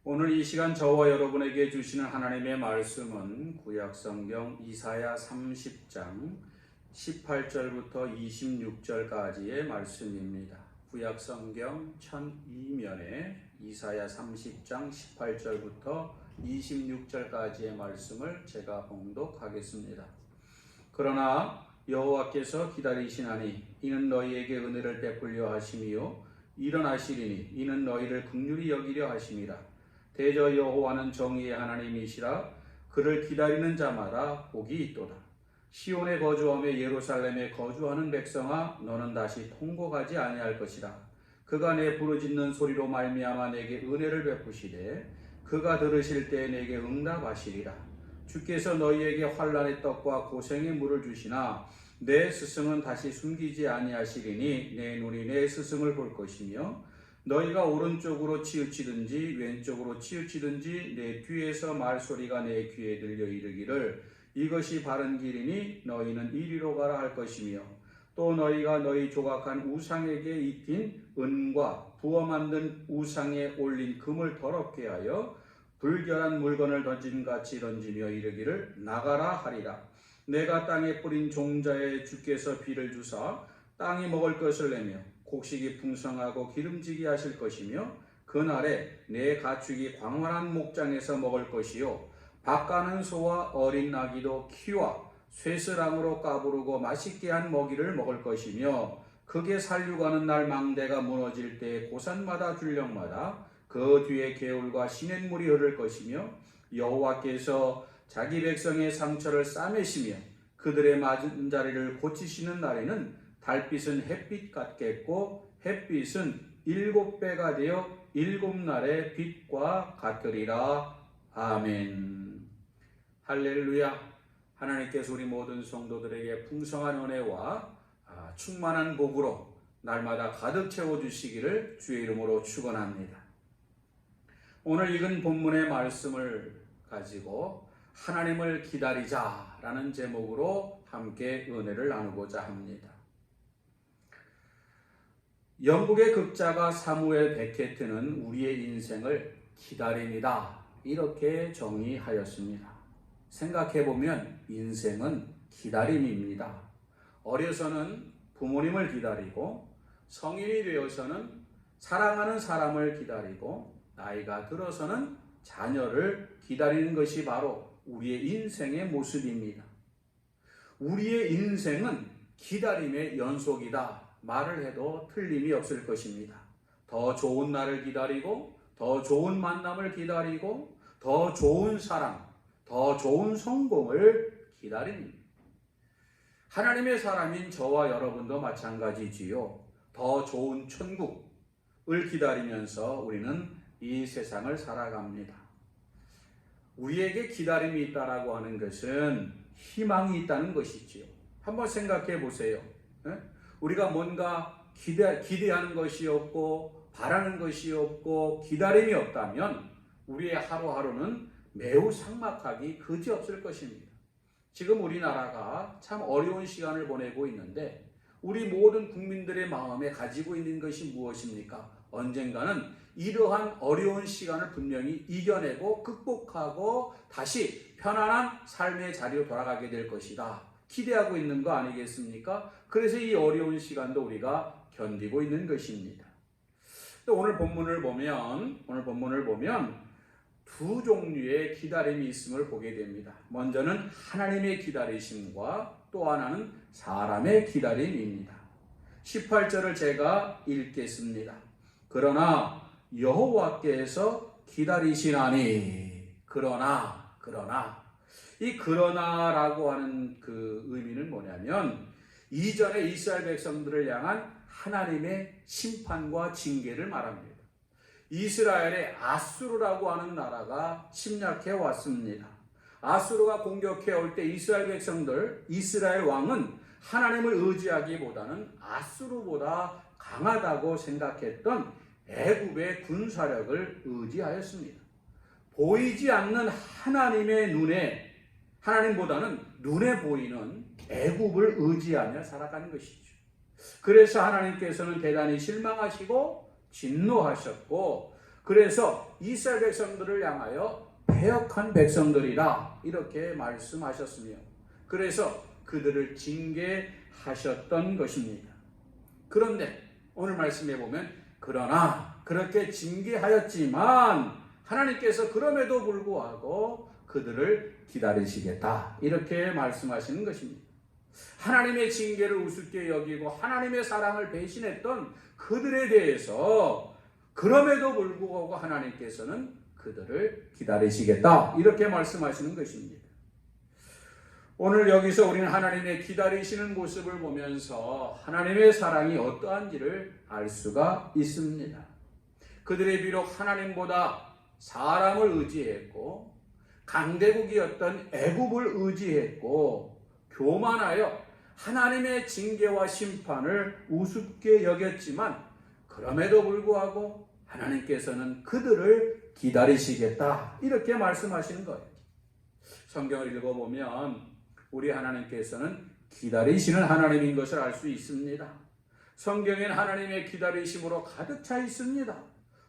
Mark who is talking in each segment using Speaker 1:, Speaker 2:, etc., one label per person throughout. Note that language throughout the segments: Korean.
Speaker 1: 오늘 이 시간 저와 여러분에게 주시는 하나님의 말씀은 구약성경 이사야 30장 18절부터 26절까지의 말씀입니다. 구약성경 1002면에 이사야 30장 18절부터 26절까지의 말씀을 제가 봉독하겠습니다. 그러나 여호와께서 기다리시나니 이는 너희에게 은혜를 베풀려 하심이요 일어나시리니 이는 너희를 긍휼히 여기려 하심이라. 대저 여호와는 정의의 하나님이시라. 그를 기다리는 자마다 복이 있도다. 시온에 거주하며 예루살렘에 거주하는 백성아, 너는 다시 통곡하지 아니할 것이라. 그가 내 부르짖는 소리로 말미암아 내게 은혜를 베푸시되 그가 들으실 때에 내게 응답하시리라. 주께서 너희에게 환난의 떡과 고생의 물을 주시나 내 스승은 다시 숨기지 아니하시리니 내 눈이 내 스승을 볼 것이며 너희가 오른쪽으로 치우치든지 왼쪽으로 치우치든지 내 뒤에서 말소리가 내 귀에 들려 이르기를 이것이 바른 길이니 너희는 이리로 가라 할 것이며 또 너희가 너희 조각한 우상에게 입힌 은과 부어 만든 우상에 올린 금을 더럽게 하여 불결한 물건을 던짐같이 던지며 이르기를 나가라 하리라. 내가 땅에 뿌린 종자에 주께서 비를 주사 땅이 먹을 것을 내며 곡식이 풍성하고 기름지게 하실 것이며 그날에 내 가축이 광활한 목장에서 먹을 것이요 밭가는 소와 어린 나귀도 키와 쇠스랑으로 까부르고 맛있게 한 먹이를 먹을 것이며 극에 살육하는 날 망대가 무너질 때 고산마다 줄령마다 그 뒤에 개울과 시냇물이 흐를 것이며 여호와께서 자기 백성의 상처를 싸매시며 그들의 맞은 자리를 고치시는 날에는 달빛은 햇빛 같겠고 햇빛은 7배가 되어 7날의 빛과 같으리라. 아멘. 할렐루야. 하나님께서 우리 모든 성도들에게 풍성한 은혜와 충만한 복으로 날마다 가득 채워주시기를 주의 이름으로 축원합니다. 오늘 읽은 본문의 말씀을 가지고 하나님을 기다리자라는 제목으로 함께 은혜를 나누고자 합니다. 영국의 극작가 사무엘 베케트는 우리의 인생을 기다림이다 이렇게 정의하였습니다. 생각해보면 인생은 기다림입니다. 어려서는 부모님을 기다리고 성인이 되어서는 사랑하는 사람을 기다리고 나이가 들어서는 자녀를 기다리는 것이 바로 우리의 인생의 모습입니다. 우리의 인생은 기다림의 연속이다 말을 해도 틀림이 없을 것입니다. 더 좋은 날을 기다리고 더 좋은 만남을 기다리고 더 좋은 사랑, 더 좋은 성공을 기다립니다. 하나님의 사람인 저와 여러분도 마찬가지지요. 더 좋은 천국을 기다리면서 우리는 이 세상을 살아갑니다. 우리에게 기다림이 있다라고 하는 것은 희망이 있다는 것이지요. 한번 생각해 보세요. 우리가 뭔가 기대하는 것이 없고 바라는 것이 없고 기다림이 없다면 우리의 하루하루는 매우 삭막하기 그지없을 것입니다. 지금 우리나라가 참 어려운 시간을 보내고 있는데 우리 모든 국민들의 마음에 가지고 있는 것이 무엇입니까? 언젠가는 이러한 어려운 시간을 분명히 이겨내고 극복하고 다시 편안한 삶의 자리로 돌아가게 될 것이다. 기대하고 있는 거 아니겠습니까? 그래서 이 어려운 시간도 우리가 견디고 있는 것입니다. 또 오늘 본문을 보면 두 종류의 기다림이 있음을 보게 됩니다. 먼저는 하나님의 기다리심과 또 하나는 사람의 기다림입니다. 18절을 제가 읽겠습니다. 그러나 여호와께서 기다리시나니 그러나 이 그러나라고 하는 그 의미는 뭐냐면 이전에 이스라엘 백성들을 향한 하나님의 심판과 징계를 말합니다. 이스라엘의 아수르라고 하는 나라가 침략해 왔습니다. 아수르가 공격해 올 때 이스라엘 백성들, 이스라엘 왕은 하나님을 의지하기보다는 아수르보다 강하다고 생각했던 애굽의 군사력을 의지하였습니다. 보이지 않는 하나님의 눈에 하나님보다는 눈에 보이는 애굽을 의지하며 살아가는 것이죠. 그래서 하나님께서는 대단히 실망하시고 진노하셨고 그래서 이스라엘 백성들을 향하여 패역한 백성들이라 이렇게 말씀하셨으며, 그래서 그들을 징계하셨던 것입니다. 그런데 오늘 말씀해 보면, 그러나 그렇게 징계하였지만 하나님께서 그럼에도 불구하고 그들을 기다리시겠다 이렇게 말씀하시는 것입니다. 하나님의 징계를 우습게 여기고 하나님의 사랑을 배신했던 그들에 대해서 그럼에도 불구하고 하나님께서는 그들을 기다리시겠다 이렇게 말씀하시는 것입니다. 오늘 여기서 우리는 하나님의 기다리시는 모습을 보면서 하나님의 사랑이 어떠한지를 알 수가 있습니다. 그들이 비록 하나님보다 사람을 의지했고 강대국이었던 애굽을 의지했고 교만하여 하나님의 징계와 심판을 우습게 여겼지만, 그럼에도 불구하고 하나님께서는 그들을 기다리시겠다 이렇게 말씀하시는 거예요. 성경을 읽어보면 우리 하나님께서는 기다리시는 하나님인 것을 알 수 있습니다. 성경엔 하나님의 기다리심으로 가득 차 있습니다.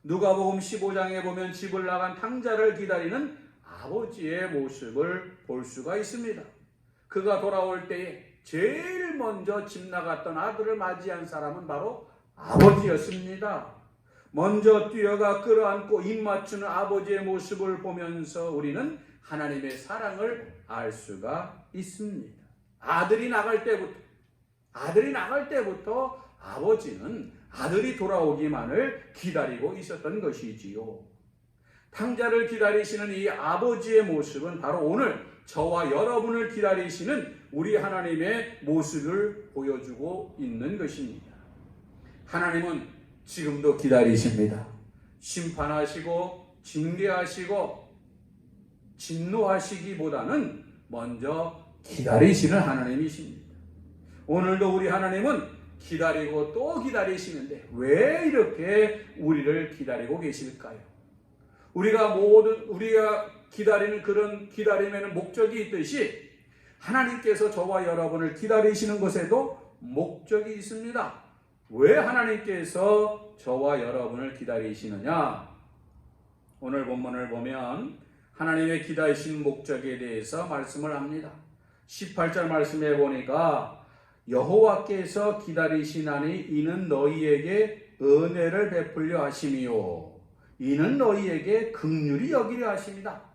Speaker 1: 누가복음 15장에 보면 집을 나간 탕자를 기다리는 아버지의 모습을 볼 수가 있습니다. 그가 돌아올 때에 제일 먼저 집 나갔던 아들을 맞이한 사람은 바로 아버지였습니다. 먼저 뛰어가 끌어안고 입 맞추는 아버지의 모습을 보면서 우리는 하나님의 사랑을 알 수가 있습니다. 아들이 나갈 때부터 아버지는 아들이 돌아오기만을 기다리고 있었던 것이지요. 탕자를 기다리시는 이 아버지의 모습은 바로 오늘 저와 여러분을 기다리시는 우리 하나님의 모습을 보여주고 있는 것입니다. 하나님은 지금도 기다리십니다. 심판하시고 징계하시고 진노하시기보다는 먼저 기다리시는 하나님이십니다. 오늘도 우리 하나님은 기다리고 또 기다리시는데 왜 이렇게 우리를 기다리고 계실까요? 우리가 기다리는 그런 기다림에는 목적이 있듯이 하나님께서 저와 여러분을 기다리시는 것에도 목적이 있습니다. 왜 하나님께서 저와 여러분을 기다리시느냐? 오늘 본문을 보면 하나님의 기다리신 목적에 대해서 말씀을 합니다. 18절 말씀해 보니까 여호와께서 기다리시나니 이는 너희에게 은혜를 베풀려 하심이요 이는 너희에게 긍휼히 여기려 하심이다.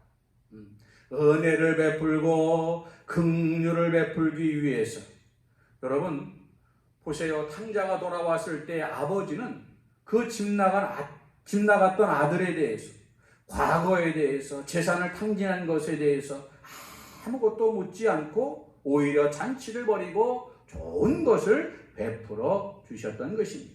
Speaker 1: 은혜를 베풀고 긍휼을 베풀기 위해서, 여러분 보세요. 탕자가 돌아왔을 때 아버지는 그 집 나갔던 아들에 대해서, 과거에 대해서, 재산을 탕진한 것에 대해서 아무것도 묻지 않고 오히려 잔치를 벌이고 좋은 것을 베풀어 주셨던 것입니다.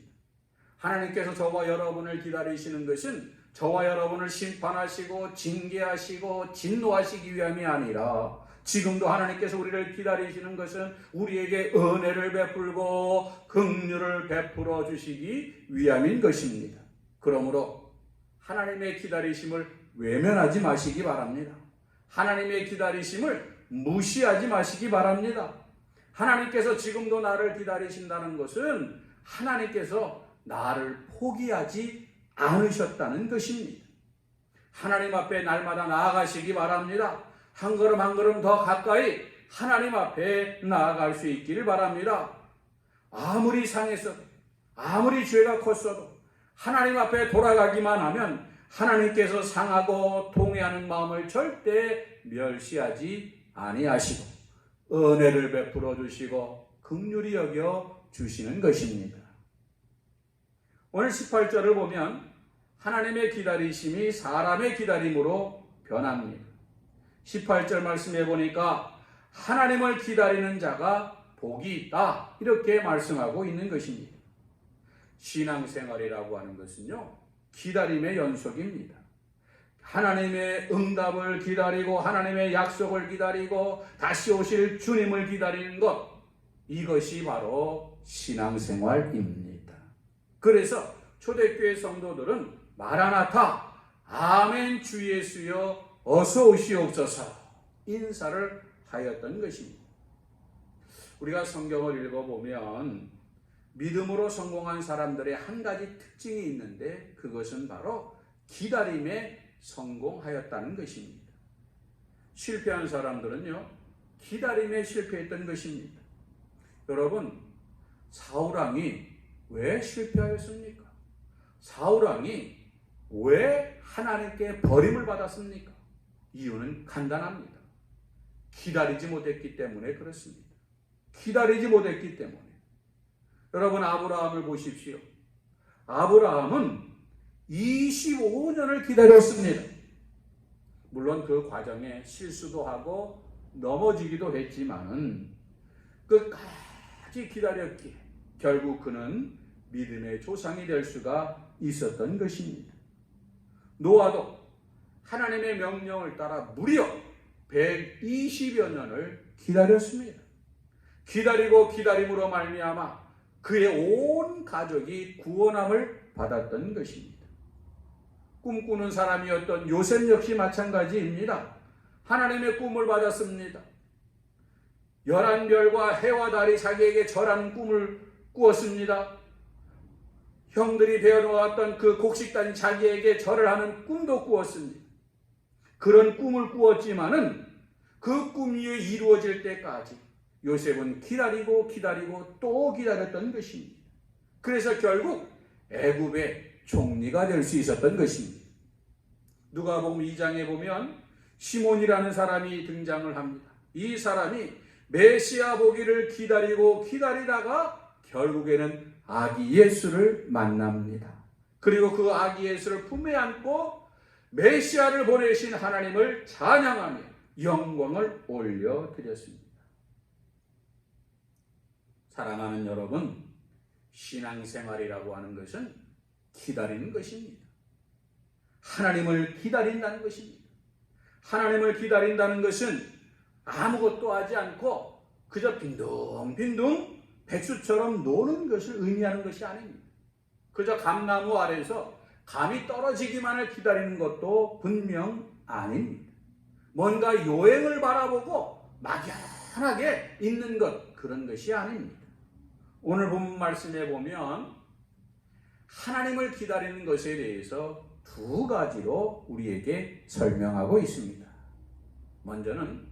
Speaker 1: 하나님께서 저와 여러분을 기다리시는 것은 저와 여러분을 심판하시고 징계하시고 진노하시기 위함이 아니라, 지금도 하나님께서 우리를 기다리시는 것은 우리에게 은혜를 베풀고 긍휼을 베풀어 주시기 위함인 것입니다. 그러므로 하나님의 기다리심을 외면하지 마시기 바랍니다. 하나님의 기다리심을 무시하지 마시기 바랍니다. 하나님께서 지금도 나를 기다리신다는 것은 하나님께서 나를 포기하지 않으셨다는 것입니다. 하나님 앞에 날마다 나아가시기 바랍니다. 한 걸음 한 걸음 더 가까이 하나님 앞에 나아갈 수 있기를 바랍니다. 아무리 상했어도, 아무리 죄가 컸어도 하나님 앞에 돌아가기만 하면 하나님께서 상하고 통회하는 마음을 절대 멸시하지 아니하시고 은혜를 베풀어 주시고 긍휼히 여겨 주시는 것입니다. 오늘 18절을 보면 하나님의 기다리심이 사람의 기다림으로 변합니다. 18절 말씀해 보니까 하나님을 기다리는 자가 복이 있다 이렇게 말씀하고 있는 것입니다. 신앙생활이라고 하는 것은요, 기다림의 연속입니다. 하나님의 응답을 기다리고 하나님의 약속을 기다리고 다시 오실 주님을 기다리는 것, 이것이 바로 신앙생활입니다. 그래서 초대교회 성도들은 마라나타, 아멘 주 예수여 어서 오시옵소서 인사를 하였던 것입니다. 우리가 성경을 읽어보면 믿음으로 성공한 사람들의 한 가지 특징이 있는데 그것은 바로 기다림에 성공하였다는 것입니다. 실패한 사람들은요, 기다림에 실패했던 것입니다. 여러분, 사울왕이 왜 실패하였습니까? 사울왕이 왜 하나님께 버림을 받았습니까? 이유는 간단합니다. 기다리지 못했기 때문에 그렇습니다. 기다리지 못했기 때문에. 여러분, 아브라함을 보십시오. 아브라함은 25년을 기다렸습니다. 물론 그 과정에 실수도 하고 넘어지기도 했지만은 끝까지 기다렸기에 결국 그는 믿음의 조상이 될 수가 있었던 것입니다. 노아도 하나님의 명령을 따라 무려 120여 년을 기다렸습니다. 기다리고 기다림으로 말미암아 그의 온 가족이 구원함을 받았던 것입니다. 꿈꾸는 사람이었던 요셉 역시 마찬가지입니다. 하나님의 꿈을 받았습니다. 11별과 해와 달이 자기에게 절하는 꿈을 꾸었습니다. 형들이 배워놓았던 그 곡식단이 자기에게 절을 하는 꿈도 꾸었습니다. 그런 꿈을 꾸었지만은 그 꿈이 이루어질 때까지 요셉은 기다리고 기다리고 또 기다렸던 것입니다. 그래서 결국 애굽의 총리가 될 수 있었던 것입니다. 누가복음 2장에 보면 시몬이라는 사람이 등장을 합니다. 이 사람이 메시아 보기를 기다리고 기다리다가 결국에는 아기 예수를 만납니다. 그리고 그 아기 예수를 품에 안고 메시아를 보내신 하나님을 찬양하며 영광을 올려드렸습니다. 사랑하는 여러분, 신앙생활이라고 하는 것은 기다리는 것입니다. 하나님을 기다린다는 것입니다. 하나님을 기다린다는 것은 아무것도 하지 않고 그저 빈둥빈둥 백수처럼 노는 것을 의미하는 것이 아닙니다. 그저 감나무 아래에서 감이 떨어지기만을 기다리는 것도 분명 아닙니다. 뭔가 요행을 바라보고 막연하게 있는 것, 그런 것이 아닙니다. 오늘 본 말씀에 보면 하나님을 기다리는 것에 대해서 두 가지로 우리에게 설명하고 있습니다. 먼저는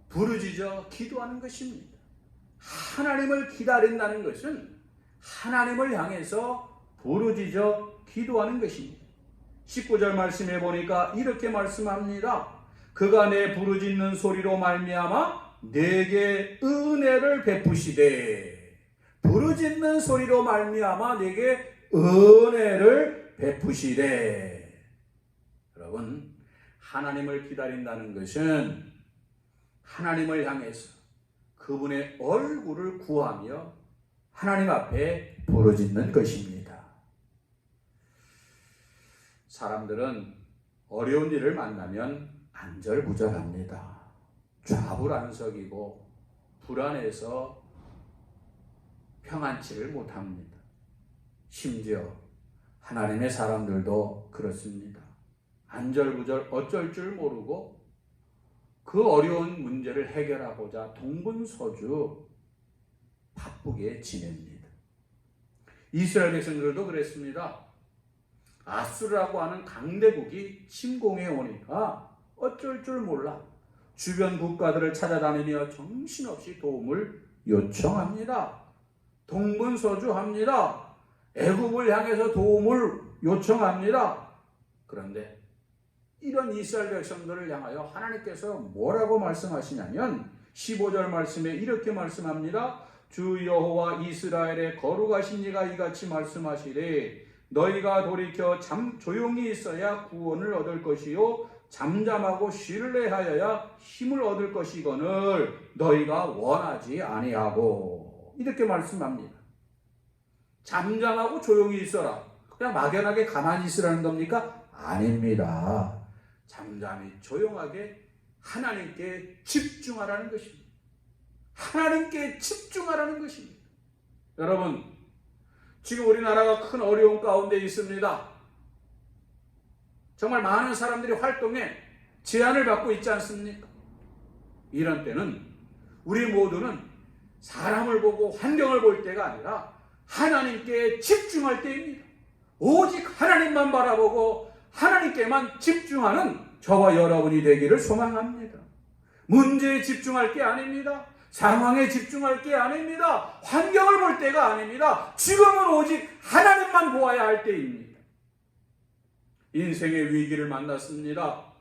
Speaker 1: 부르짖어 기도하는 것입니다. 하나님을 기다린다는 것은 하나님을 향해서 부르짖어 기도하는 것입니다. 19절 말씀에 보니까 이렇게 말씀합니다. 그가 내 부르짖는 소리로 말미암아 내게 은혜를 베푸시되, 부르짖는 소리로 말미암아 내게 은혜를 베푸시되. 여러분, 하나님을 기다린다는 것은 하나님을 향해서 그분의 얼굴을 구하며 하나님 앞에 부르짖는 것입니다. 사람들은 어려운 일을 만나면 안절부절합니다. 좌불안석이고 불안해서 평안치를 못합니다. 심지어 하나님의 사람들도 그렇습니다. 안절부절 어쩔 줄 모르고 그 어려운 문제를 해결하고자 동분서주 바쁘게 지냅니다. 이스라엘 백성들도 그랬습니다. 아수르라고 하는 강대국이 침공해 오니까 어쩔 줄 몰라 주변 국가들을 찾아다니며 정신없이 도움을 요청합니다. 동분서주합니다. 애굽을 향해서 도움을 요청합니다. 그런데 이런 이스라엘 백성들을 향하여 하나님께서 뭐라고 말씀하시냐면 15절 말씀에 이렇게 말씀합니다. 주 여호와 이스라엘의 거룩하신 이가 이같이 말씀하시되 너희가 돌이켜 조용히 있어야 구원을 얻을 것이요 잠잠하고 신뢰하여야 힘을 얻을 것이거늘 너희가 원하지 아니하고. 이렇게 말씀합니다. 잠잠하고 조용히 있어라. 그냥 막연하게 가만히 있으라는 겁니까? 아닙니다. 잠잠히 조용하게 하나님께 집중하라는 것입니다. 하나님께 집중하라는 것입니다. 여러분, 지금 우리나라가 큰 어려움 가운데 있습니다. 정말 많은 사람들이 활동에 제한을 받고 있지 않습니까? 이런 때는 우리 모두는 사람을 보고 환경을 볼 때가 아니라 하나님께 집중할 때입니다. 오직 하나님만 바라보고 하나님께만 집중하는 저와 여러분이 되기를 소망합니다. 문제에 집중할 게 아닙니다. 상황에 집중할 게 아닙니다. 환경을 볼 때가 아닙니다. 지금은 오직 하나님만 보아야 할 때입니다. 인생의 위기를 만났습니다.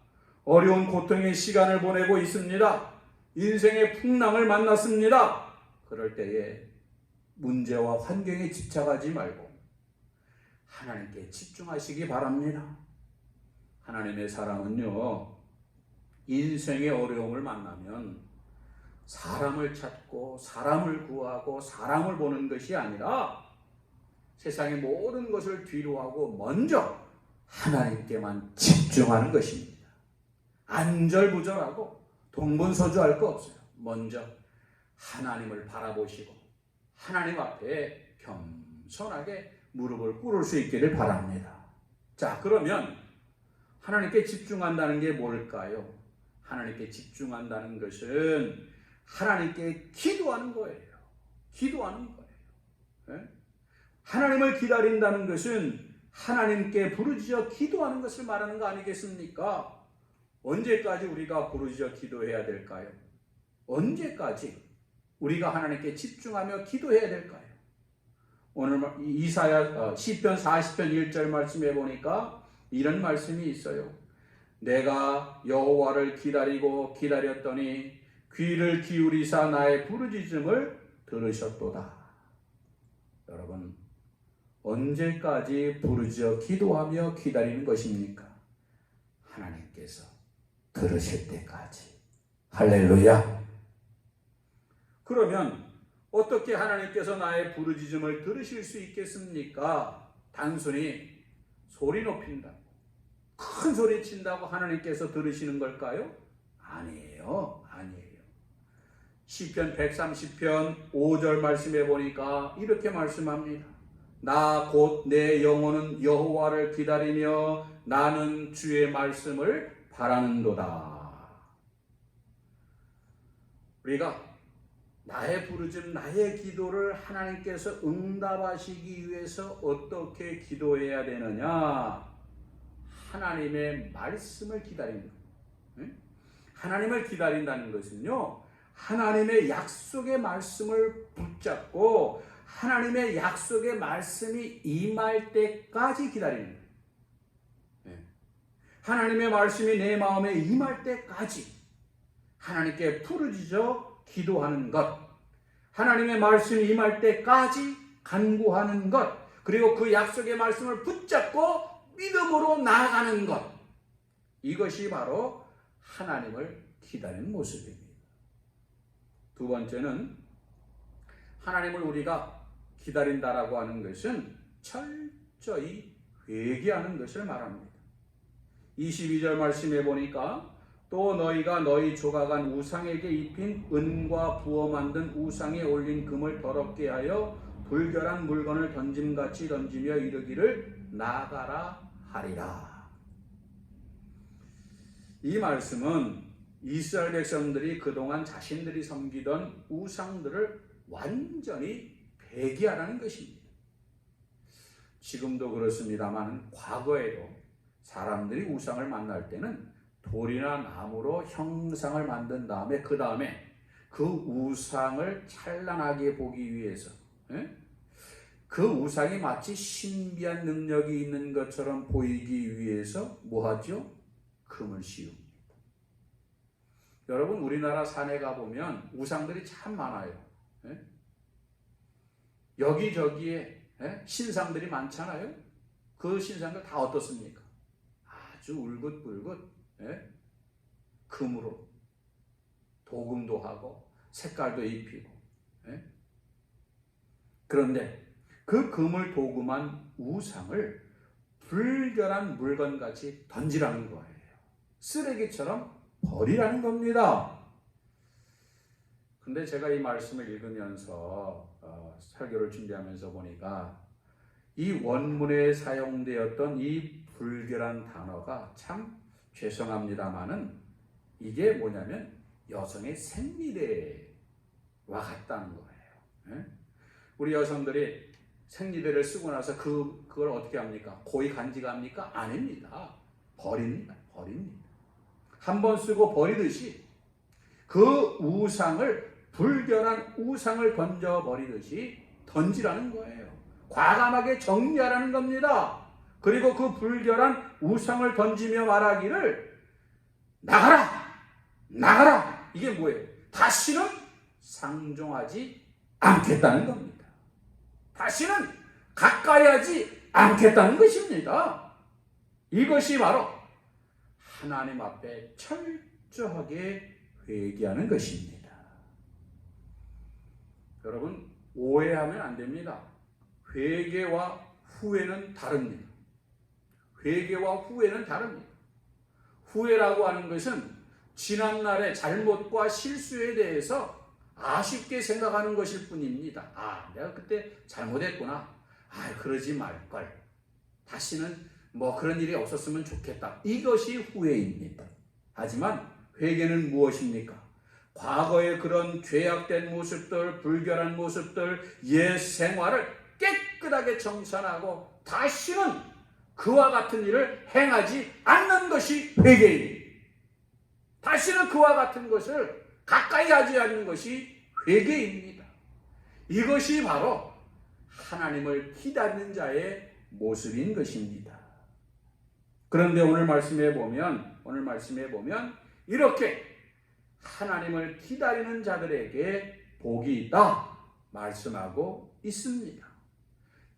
Speaker 1: 어려운 고통의 시간을 보내고 있습니다. 인생의 풍랑을 만났습니다. 그럴 때에 문제와 환경에 집착하지 말고 하나님께 집중하시기 바랍니다. 하나님의 사랑은요, 인생의 어려움을 만나면 사람을 찾고 사람을 구하고 사람을 보는 것이 아니라 세상의 모든 것을 뒤로하고 먼저 하나님께만 집중하는 것입니다. 안절부절하고 동분서주할 거 없어요. 먼저 하나님을 바라보시고 하나님 앞에 겸손하게 무릎을 꿇을 수 있기를 바랍니다. 자, 그러면 하나님께 집중한다는 게 뭘까요? 하나님께 집중한다는 것은 하나님께 기도하는 거예요. 기도하는 거예요. 네? 하나님을 기다린다는 것은 하나님께 부르짖어 기도하는 것을 말하는 거 아니겠습니까? 언제까지 우리가 부르짖어 기도해야 될까요? 언제까지 우리가 하나님께 집중하며 기도해야 될까요? 오늘 이사야 시편 40편 1절 말씀해 보니까 이런 말씀이 있어요. 내가 여호와를 기다리고 기다렸더니 귀를 기울이사 나의 부르짖음을 들으셨도다. 여러분, 언제까지 부르짖어 기도하며 기다리는 것입니까? 하나님께서 들으실 때까지. 할렐루야. 그러면 어떻게 하나님께서 나의 부르짖음을 들으실 수 있겠습니까? 단순히 소리 높인다고, 큰 소리 친다고 하나님께서 들으시는 걸까요? 아니에요. 아니에요. 시편 130편 5절 말씀해 보니까 이렇게 말씀합니다. 나 곧 내 영혼은 여호와를 기다리며 나는 주의 말씀을 바라는도다. 우리가 나의 부르짖음, 나의 기도를 하나님께서 응답하시기 위해서 어떻게 기도해야 되느냐? 하나님의 말씀을 기다리는 거예요. 하나님을 기다린다는 것은요, 하나님의 약속의 말씀을 붙잡고 하나님의 약속의 말씀이 임할 때까지 기다리는 거예요. 하나님의 말씀이 내 마음에 임할 때까지 하나님께 부르짖어 기도하는 것, 하나님의 말씀이 임할 때까지 간구하는 것, 그리고 그 약속의 말씀을 붙잡고 믿음으로 나아가는 것, 이것이 바로 하나님을 기다리는 모습입니다. 두 번째는 하나님을 우리가 기다린다라고 하는 것은 철저히 회개하는 것을 말합니다. 22절 말씀해 보니까 또 너희가 너희 조각한 우상에게 입힌 은과 부어 만든 우상에 올린 금을 더럽게 하여 불결한 물건을 던짐같이 던지며 이르기를 나가라 하리라. 이 말씀은 이스라엘 백성들이 그동안 자신들이 섬기던 우상들을 완전히 폐기하라는 것입니다. 지금도 그렇습니다만 과거에도 사람들이 우상을 만날 때는 돌이나 나무로 형상을 만든 다음에 그 다음에 그 우상을 찬란하게 보기 위해서 그 우상이 마치 신비한 능력이 있는 것처럼 보이기 위해서 뭐하죠? 금을 씌웁니다. 여러분, 우리나라 산에 가보면 우상들이 참 많아요. 여기저기에 신상들이 많잖아요. 그 신상들 다 어떻습니까? 아주 울긋불긋 금으로 도금도 하고 색깔도 입히고. 그런데 그 금을 도금한 우상을 불결한 물건같이 던지라는 거예요. 쓰레기처럼 버리라는 겁니다. 근데 제가 이 말씀을 읽으면서 설교를 준비하면서 보니까 이 원문에 사용되었던 이 불결한 단어가 참 죄송합니다마는 이게 뭐냐면 여성의 생리대와 같다는 거예요. 우리 여성들이 생리대를 쓰고 나서 그걸 어떻게 합니까? 고이 간직합니까? 아닙니다. 버립니다. 한 번 쓰고 버리듯이 그 우상을, 불결한 우상을 던져버리듯이 던지라는 거예요. 과감하게 정리하라는 겁니다. 그리고 그 불결한 우상을 던지며 말하기를 나가라. 이게 뭐예요? 다시는 상종하지 않겠다는 겁니다. 다시는 가까이 하지 않겠다는 것입니다. 이것이 바로 하나님 앞에 철저하게 회개하는 것입니다. 여러분, 오해하면 안 됩니다. 회개와 후회는 다릅니다. 후회라고 하는 것은 지난날의 잘못과 실수에 대해서 아쉽게 생각하는 것일 뿐입니다. 내가 그때 잘못했구나. 그러지 말걸. 다시는 그런 일이 없었으면 좋겠다. 이것이 후회입니다. 하지만 회개는 무엇입니까? 과거의 그런 죄악된 모습들, 불결한 모습들, 옛 생활을 깨끗하게 정산하고 다시는 그와 같은 일을 행하지 않는 것이 회개입니다. 다시는 그와 같은 것을 가까이 하지 않는 것이 회개입니다. 이것이 바로 하나님을 기다리는 자의 모습인 것입니다. 그런데 오늘 말씀에 보면 이렇게 하나님을 기다리는 자들에게 복이 있다 말씀하고 있습니다.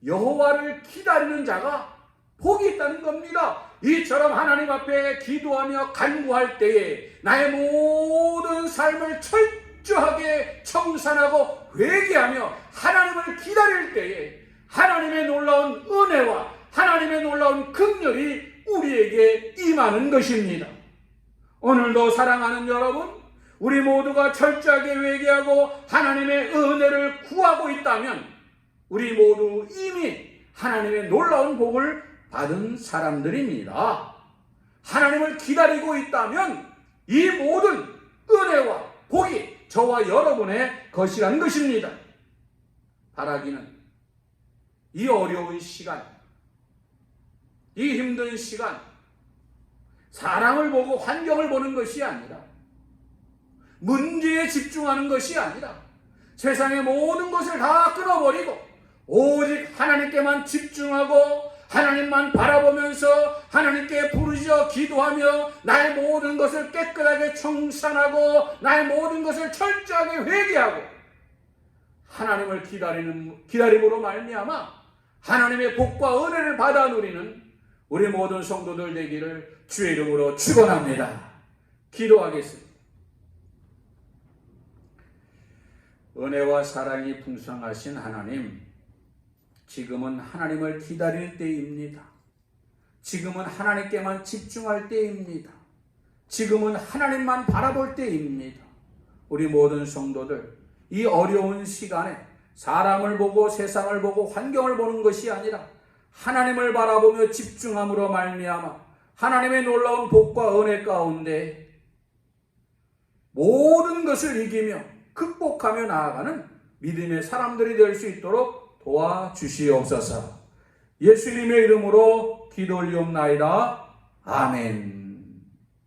Speaker 1: 여호와를 기다리는 자가 복이 있다는 겁니다. 이처럼 하나님 앞에 기도하며 간구할 때에 나의 모든 삶을 철저하게 청산하고 회개하며 하나님을 기다릴 때에 하나님의 놀라운 은혜와 하나님의 놀라운 긍휼이 우리에게 임하는 것입니다. 오늘도 사랑하는 여러분, 우리 모두가 철저하게 회개하고 하나님의 은혜를 구하고 있다면 우리 모두 이미 하나님의 놀라운 복을 받은 사람들입니다. 하나님을 기다리고 있다면 이 모든 은혜와 복이 저와 여러분의 것이라는 것입니다. 바라기는 이 어려운 시간, 이 힘든 시간, 사람을 보고 환경을 보는 것이 아니라, 문제에 집중하는 것이 아니라, 세상의 모든 것을 다 끊어버리고 오직 하나님께만 집중하고 하나님만 바라보면서 하나님께 부르짖어 기도하며 나의 모든 것을 깨끗하게 청산하고 나의 모든 것을 철저하게 회개하고 하나님을 기다림으로 말미암아 하나님의 복과 은혜를 받아 누리는 우리 모든 성도들 되기를 주의 이름으로 축원합니다. 기도하겠습니다. 은혜와 사랑이 풍성하신 하나님, 지금은 하나님을 기다릴 때입니다. 지금은 하나님께만 집중할 때입니다. 지금은 하나님만 바라볼 때입니다. 우리 모든 성도들, 이 어려운 시간에 사람을 보고 세상을 보고 환경을 보는 것이 아니라 하나님을 바라보며 집중함으로 말미암아 하나님의 놀라운 복과 은혜 가운데 모든 것을 이기며 극복하며 나아가는 믿음의 사람들이 될 수 있도록 도와주시옵소서. 예수님의 이름으로 기도 올리옵나이다. 아멘.